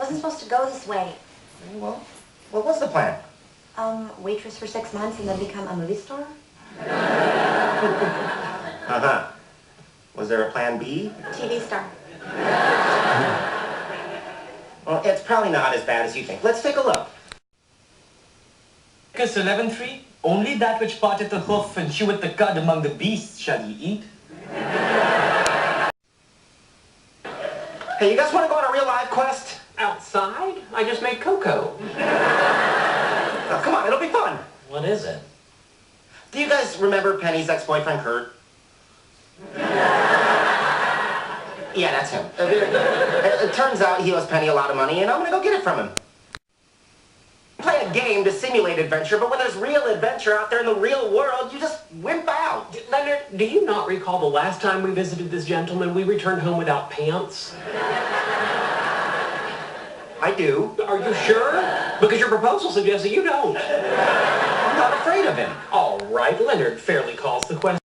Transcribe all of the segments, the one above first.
wasn't supposed to go this way. Well, what was the plan? Waitress for 6 months and then become a movie star? Uh-huh. Was there a plan B? TV star. Well, it's probably not as bad as you think. Let's take a look. Leviticus 11:3, only that which parteth the hoof and cheweth the cud among the beasts shall ye eat. Hey, you guys want to go on a real life quest? Outside? I just made cocoa. Oh, come on, it'll be fun. What is it? Do you guys remember Penny's ex-boyfriend, Kurt? Yeah, that's him. It turns out he owes Penny a lot of money, and I'm gonna go get it from him. Play a game to simulate adventure, but when there's real adventure out there in the real world, you just wimp out. Leonard, do you not recall the last time we visited this gentleman, we returned home without pants? I do. Are you sure? Because your proposal suggests that you don't. I'm not afraid of him. All right, Leonard fairly calls the question.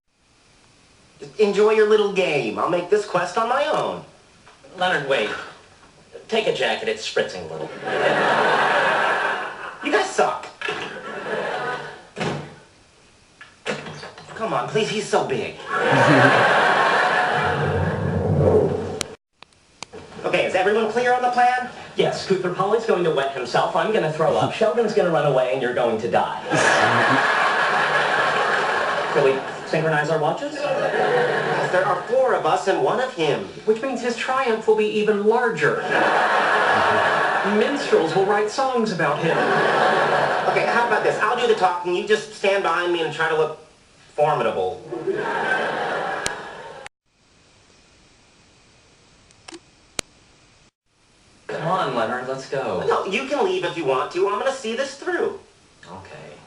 Just enjoy your little game. I'll make this quest on my own. Leonard, wait. Take a jacket, it's spritzing a little. You guys suck. Come on, please, he's so big. Okay, is everyone clear on the plan? Yes, Cooper Polly's going to wet himself, I'm going to throw up, Sheldon's going to run away, and you're going to die. Shall we synchronize our watches? Yes, there are 4 of us and 1 of him. Which means his triumph will be even larger. Minstrels will write songs about him. Okay, how about this? I'll do the talking, you just stand behind me and try to look formidable. Come on, Leonard, let's go. No, you can leave if you want to. I'm going to see this through. Okay.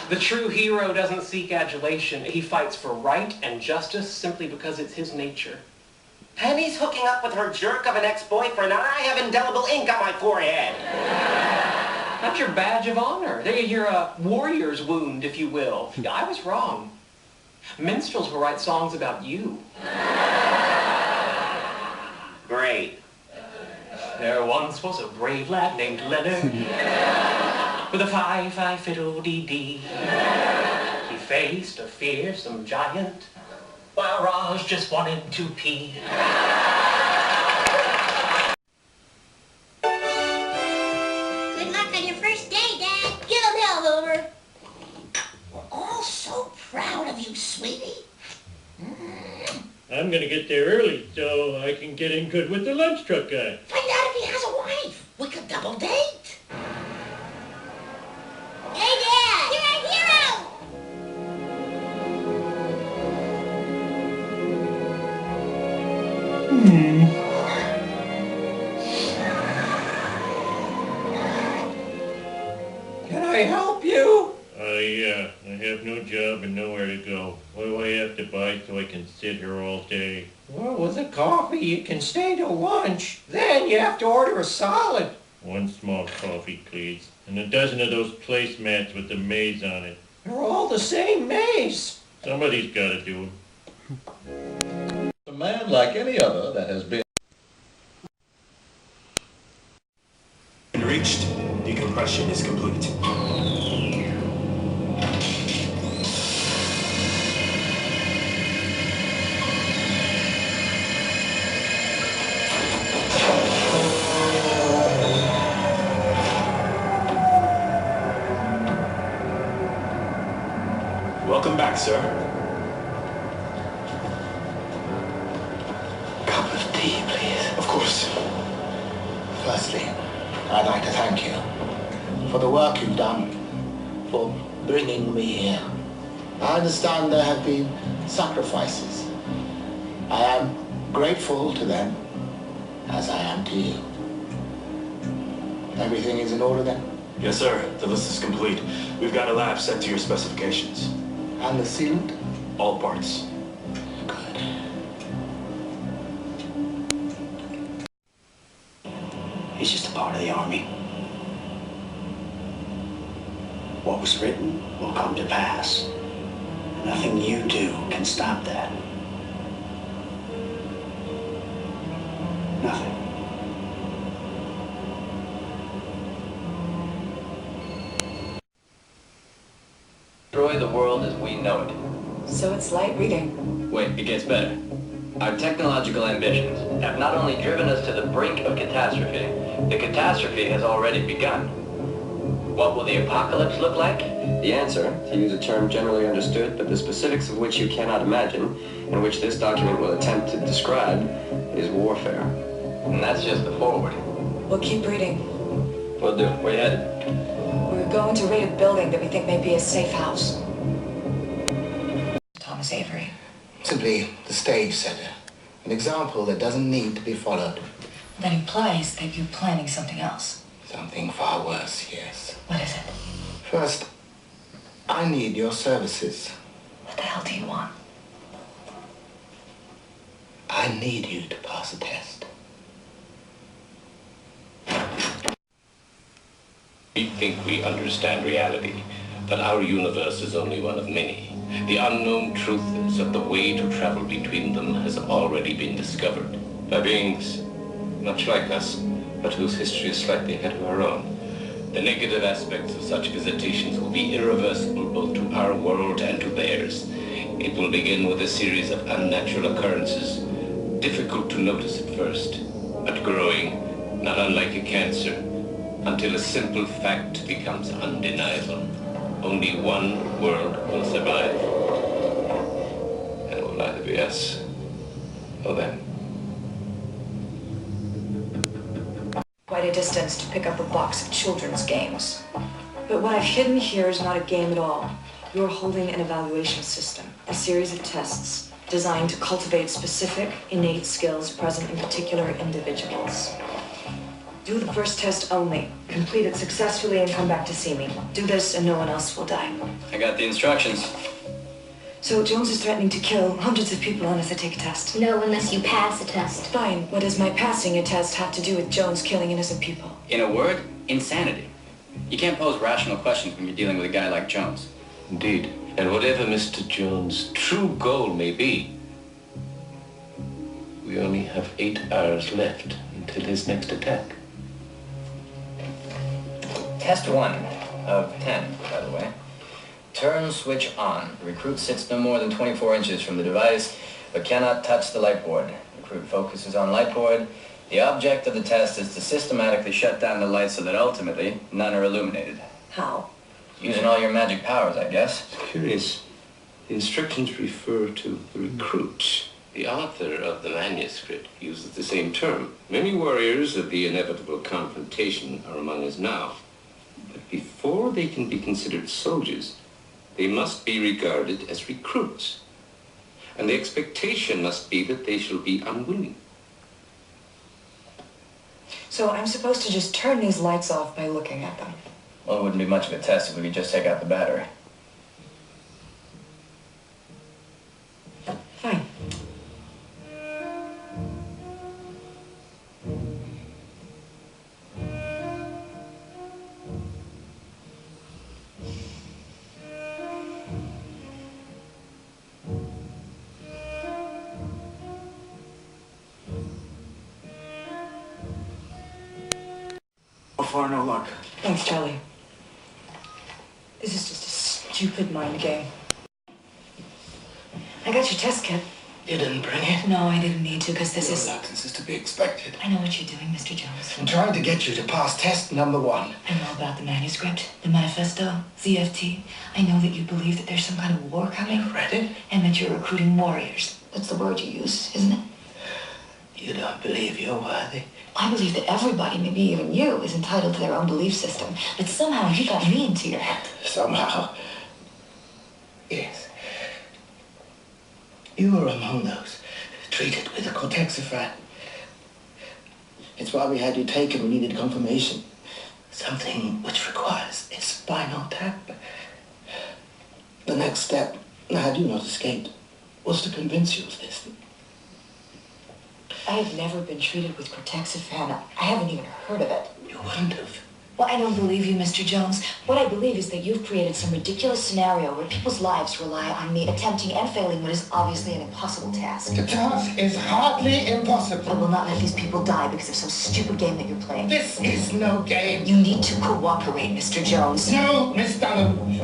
The true hero doesn't seek adulation. He fights for right and justice simply because it's his nature. Penny's hooking up with her jerk of an ex-boyfriend, and I have indelible ink on my forehead. That's your badge of honor. You're a warrior's wound, if you will. I was wrong. Minstrels will write songs about you. Great. There once was a brave lad named Leonard with a fiddle-dee-dee. He faced a fearsome giant while Raj just wanted to pee. Good luck on your first day, Dad. Get him hell, Homer. We're all so proud of you, sweetie. I'm gonna get there early so I can get in good with the lunch truck guy. Find out if he has a wife. We could double date. Hey, Dad! You're a hero! Can I help you? Yeah, I have no job and nowhere to go. What do I have to buy so I can sit here all day? Well, with a coffee, you can stay till lunch. Then you have to order a salad. 1 small coffee, please. And a dozen of those placemats with the maze on it. They're all the same maze. Somebody's gotta do it. A man like any other that has been reached. Decompression is complete. Welcome back, sir. Cup of tea, please. Of course. Firstly, I'd like to thank you for the work you've done, for bringing me here. I understand there have been sacrifices. I am grateful to them, as I am to you. Everything is in order then? Yes, sir. The list is complete. We've got a lab set to your specifications. And the sealant? All parts. Good. He's just a part of the army. What was written will come to pass. Nothing you do can stop that. Nothing. Destroy the world as we know it. So it's light reading. Wait, it gets better. Our technological ambitions have not only driven us to the brink of catastrophe, the catastrophe has already begun. What will the apocalypse look like? The answer, to use a term generally understood, but the specifics of which you cannot imagine, and which this document will attempt to describe, is warfare. And that's just the forward. We'll keep reading. Will do. Where you headed? We're going to raid a building that we think may be a safe house. Thomas Avery. Simply the stage setter. An example that doesn't need to be followed. That implies that you're planning something else. Something far worse, yes. What is it? First, I need your services. What the hell do you want? I need you to pass a test. We think we understand reality, but our universe is only one of many. The unknown truth is that the way to travel between them has already been discovered by beings much like us, but whose history is slightly ahead of our own. The negative aspects of such visitations will be irreversible both to our world and to theirs. It will begin with a series of unnatural occurrences, difficult to notice at first, but growing, not unlike a cancer, until a simple fact becomes undeniable. Only one world will survive, and it will either be us or them. Quite a distance to pick up a box of children's games. But what I've hidden here is not a game at all. You're holding an evaluation system, a series of tests designed to cultivate specific, innate skills present in particular individuals. Do the first test only. Complete it successfully and come back to see me. Do this and no one else will die. I got the instructions. So Jones is threatening to kill hundreds of people unless I take a test. No, unless you pass the test. Fine. What does my passing a test have to do with Jones killing innocent people? In a word, insanity. You can't pose rational questions when you're dealing with a guy like Jones. Indeed. And whatever Mr. Jones' true goal may be, we only have 8 hours left until his next attack. Test 1 of 10, by the way. Turn switch on. The recruit sits no more than 24 inches from the device, but cannot touch the light board. Recruit focuses on light board. The object of the test is to systematically shut down the lights so that ultimately none are illuminated. How? Using all your magic powers, I guess. It's curious. The instructions refer to the recruit. The author of the manuscript uses the same term. Many warriors of the inevitable confrontation are among us now. But before they can be considered soldiers, they must be regarded as recruits. And the expectation must be that they shall be unwilling. So I'm supposed to just turn these lights off by looking at them? Well, it wouldn't be much of a test if we could just take out the battery. Fine. So far, no luck. Thanks, Charlie. This is just a stupid mind game. I got your test kit. You didn't bring it? No, I didn't need to, because this is... Reluctance is to be expected. I know what you're doing, Mr. Jones. I'm trying to get you to pass test number 1. I know about the manuscript, the manifesto, ZFT. I know that you believe that there's some kind of war coming. You read it? And that you're recruiting warriors. That's the word you use, isn't it? You don't believe you're worthy? I believe that everybody, maybe even you, is entitled to their own belief system. But somehow you got me into your head. Somehow. Yes. You were among those treated with a cortexiphan. It's why we had you taken. We needed confirmation. Something which requires a spinal tap. The next step, had you not escaped, was to convince you of this. I have never been treated with cortexiphan. I haven't even heard of it. You wouldn't have. Well, I don't believe you, Mr. Jones. What I believe is that you've created some ridiculous scenario where people's lives rely on me attempting and failing what is obviously an impossible task. The task is hardly impossible. I will not let these people die because of some stupid game that you're playing. This is no game. You need to cooperate, Mr. Jones. No, Miss Dunham.